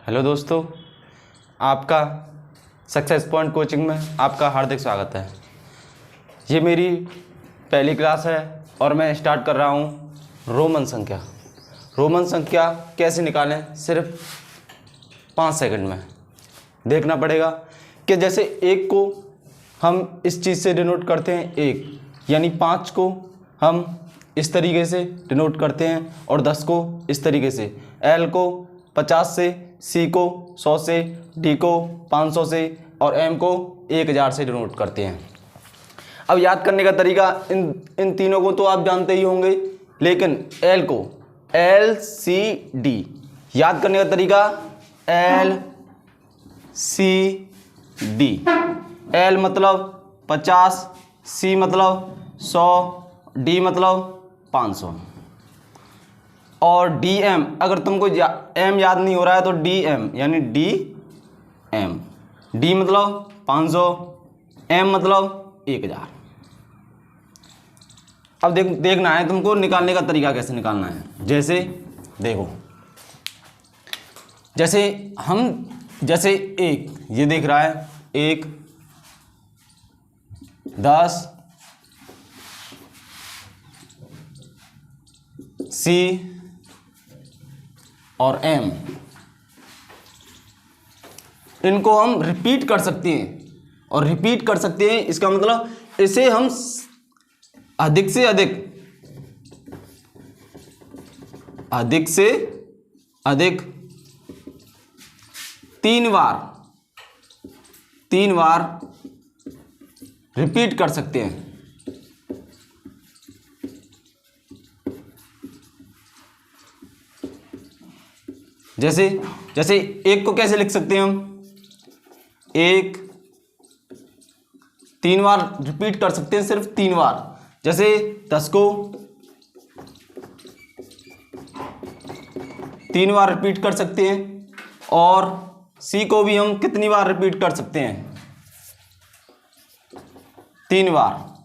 Hello दोस्तों, आपका success point coaching में आपका हार्दिक स्वागत है। ये मेरी पहली क्लास है और मैं स्टार्ट कर रहा हूँ रोमन संख्या। रोमन संख्या कैसे निकालें सिर्फ 5 सेकंड में। देखना पड़ेगा कि जैसे 1 को हम इस चीज़ से डिनोट करते हैं 1, यानी 5 को हम इस तरीके से डिनोट करते हैं और 10 को इस तरीके से, L को 50 से, C को 100 से, D को 500 से और M को 1000 से डिनोट करते हैं। अब याद करने का तरीका इन तीनों को तो आप जानते ही होंगे, लेकिन L को LCD याद करने का तरीका LCD। L मतलब 50, C मतलब 100, D मतलब 500 और DM अगर तुमको M याद नहीं हो रहा है तो DM यानी DM। D मतलब 500, M मतलब 1000। अब देखना है तुमको निकालने का तरीका कैसे निकालना है। जैसे देखो, जैसे 1 ये देख रहा है 1, 10, C और M, इनको हम रिपीट कर सकते हैं और रिपीट कर सकते हैं। इसका मतलब इसे हम अधिक से अधिक 3 बार रिपीट कर सकते हैं। जैसे 1 को कैसे लिख सकते हैं हम? 1 3 बार रिपीट कर सकते हैं, सिर्फ 3 बार। जैसे 10 को 3 बार रिपीट कर सकते हैं और C को भी हम कितनी बार रिपीट कर सकते हैं? 3 बार।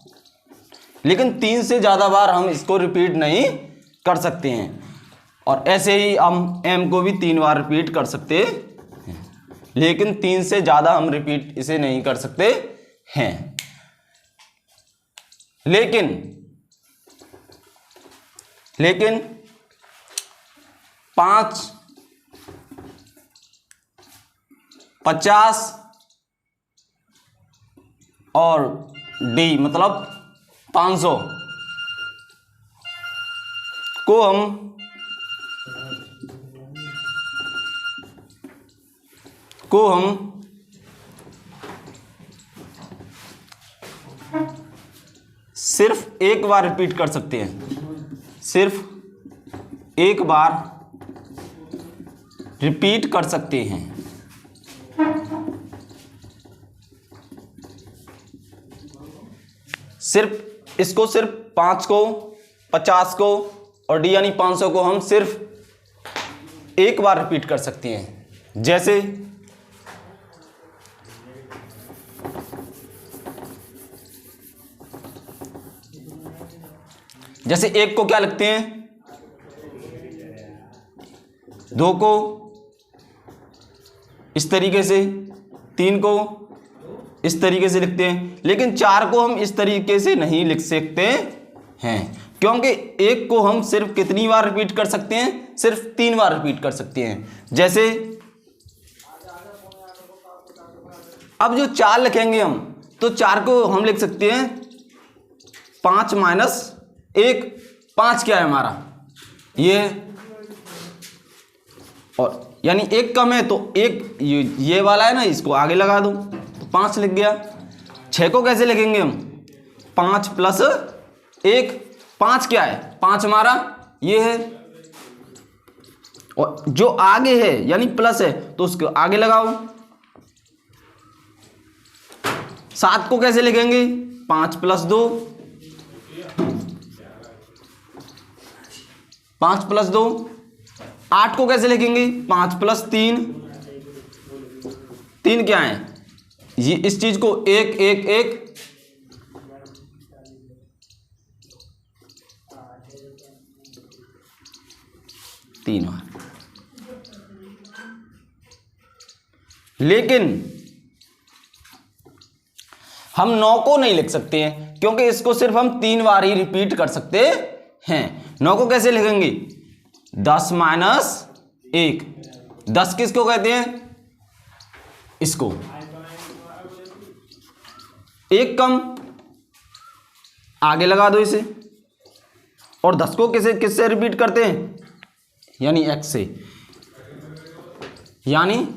लेकिन 3 से ज़्यादा बार हम इसको रिपीट नहीं कर सकते हैं। और ऐसे ही हम M को भी 3 बार रिपीट कर सकते हैं, लेकिन 3 से ज़्यादा हम रिपीट इसे नहीं कर सकते हैं। लेकिन 5, 50 और D मतलब 500 को हम सिर्फ 1 बार रिपीट कर सकते हैं। सिर्फ 1 बार रिपीट कर सकते हैं। सिर्फ 5 को, 50 को और D यानी 500 को हम सिर्फ 1 बार रिपीट कर सकते हैं। जैसे 1 को क्या लिखते हैं? 2 को इस तरीके से, 3 को इस तरीके से लिखते हैं, लेकिन 4 को हम इस तरीके से नहीं लिख सकते हैं, क्योंकि 1 को हम सिर्फ कितनी बार रिपीट कर सकते हैं? सिर्फ 3 बार रिपीट कर सकते हैं। जैसे अब जो 4 लिखेंगे हम, तो 4 को हम लिख सकते हैं 5 माइनस 1। 5 क्या है हमारा? ये, और यानी 1 कम है तो 1 ये वाला है ना, इसको आगे लगा दो तो 5 लिख गया। 6 को कैसे लिखेंगे हम? 5 प्लस 1। 5 क्या है? 5 हमारा ये है, और जो आगे है यानी प्लस है तो उसको आगे लगाओ। 7 को कैसे लिखेंगे? 5 प्लस 2, 5 प्लस 2। 8 को कैसे लिखेंगे? 5 प्लस 3। 3 क्या है? ये इस चीज को 1 1 1 3 बार। लेकिन हम 9 को नहीं लिख सकते हैं क्योंकि इसको सिर्फ हम 3 बार ही रिपीट कर सकते हैं। 9 को कैसे लिखेंगे? 10 माइनस 1। 10 किसको कहते हैं? इसको। 1 कम आगे लगा दो इसे, और 10 को किससे रिपीट करते हैं? यानी x से, यानी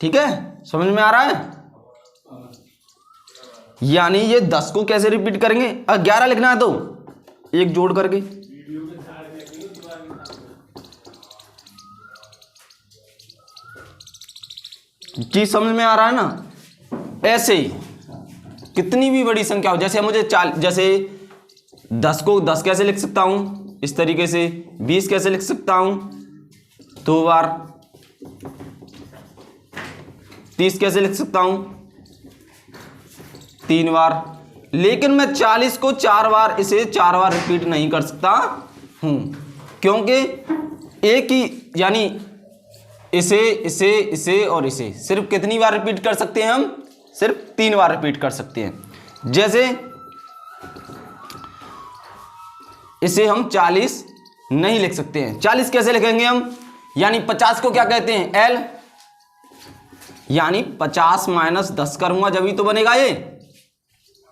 ठीक है, समझ में आ रहा है? यानी ये 10 को कैसे रिपीट करेंगे? 11 लिखना है तो 1 जोड़ करके, चीज समझ में आ रहा है ना? ऐसे ही कितनी भी बड़ी संख्या हो, जैसे मुझे जैसे 10 को 10 कैसे लिख सकता हूं? इस तरीके से। 20 कैसे लिख सकता हूं? 2 बार। 30 कैसे लिख सकता हूं? 3 बार। लेकिन मैं 40 को 4 बार, इसे 4 बार रिपीट नहीं कर सकता हूं, क्योंकि एक ही, यानी इसे और इसे सिर्फ कितनी बार रिपीट कर सकते हैं हम? सिर्फ 3 बार रिपीट कर सकते हैं। जैसे इसे हम 40 नहीं लिख सकते हैं। 40 कैसे लिखेंगे हम? यानी 50 को क्या कहते हैं? L, यानी 50 माइनस 10 करूंगा जब तो बनेगा ये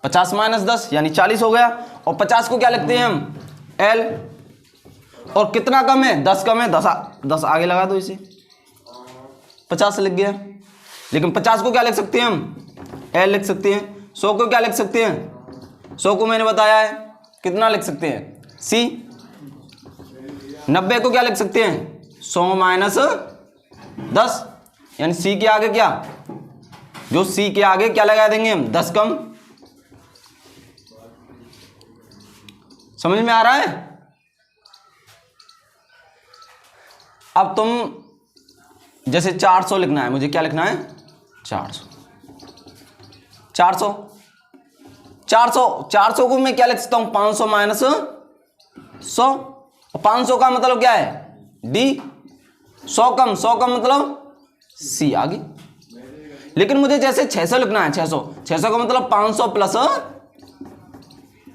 50 माइनस 10 यानी 40 हो गया। और 50 को क्या लिखते हैं हम? L। और कितना कम है? 10 कम है, 10 आगे लगा दो इसे, 50 लिख गया। लेकिन 50 को क्या लिख सकते हैं हम? L लिख सकते हैं। 100 को क्या लिख सकते हैं? 100 को मैंने बताया है कितना लिख सकते हैं? C। 90 को क्या लिख सकते हैं? 100 माइनस 10, यानी C के आगे क्या? जो C के आगे क्या लगा देंगे हम? 10 कम। समझ में आ रहा है? अब तुम जैसे 400 लिखना है, मुझे क्या लिखना है? 400 को मैं क्या लिख सकता हूं? 500 माइनस 100। 500 का मतलब क्या है? D। 100 कम मतलब C आगे। लेकिन मुझे जैसे 600 लिखना है, 600 का मतलब 500 प्लस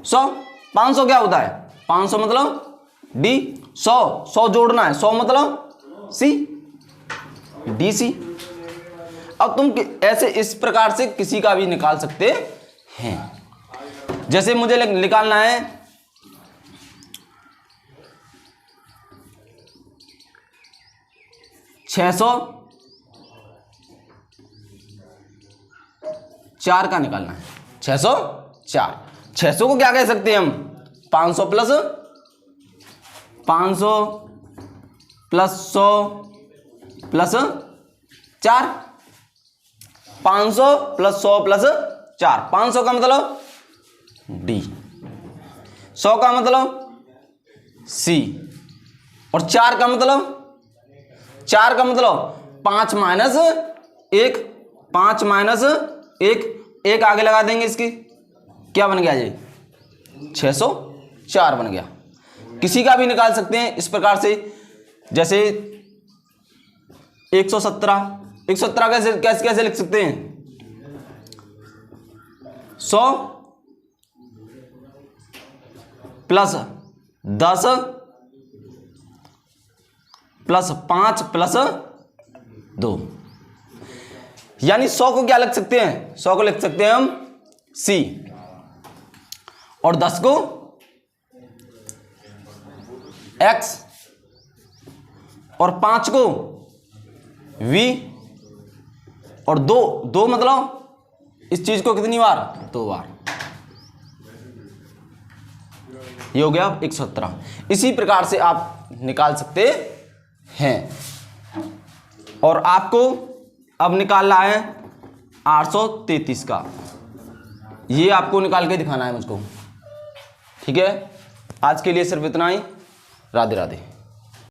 100। 500 क्या होता है? 500 मतलब D। 100 जोड़ना है, 100 मतलब C, DC। अब तुम ऐसे इस प्रकार से किसी का भी निकाल सकते हैं। जैसे मुझे निकालना है 604 का निकालना है। 604। 600 को क्या कह सकते हैं हम? 500 प्लस 100 प्लस 4। 500 plus 100 plus 4। 500 का मतलब D, 100 का मतलब C, और 4 का मतलब 5 माइनस 1। 5 माइनस 1 आगे लगा देंगे, इसकी क्या बन गया? ये 604 बन गया। किसी का भी निकाल सकते हैं इस प्रकार से। जैसे 117 कैसे लिख सकते हैं? 100 प्लस 10 प्लस 5 प्लस 2, यानी 100 को क्या लिख सकते हैं? 100 को लिख सकते हैं हम C, और 10 को X, और 5 को V, और 2 मतलब इस चीज को कितनी बार? 2 बार। ये हो गया 117। इसी प्रकार से आप निकाल सकते हैं। और आपको अब निकालना है 833 का। ये आपको निकाल के दिखाना है मुझको। ठीक है, आज के लिए सिर्फ इतना ही। राधे राधे।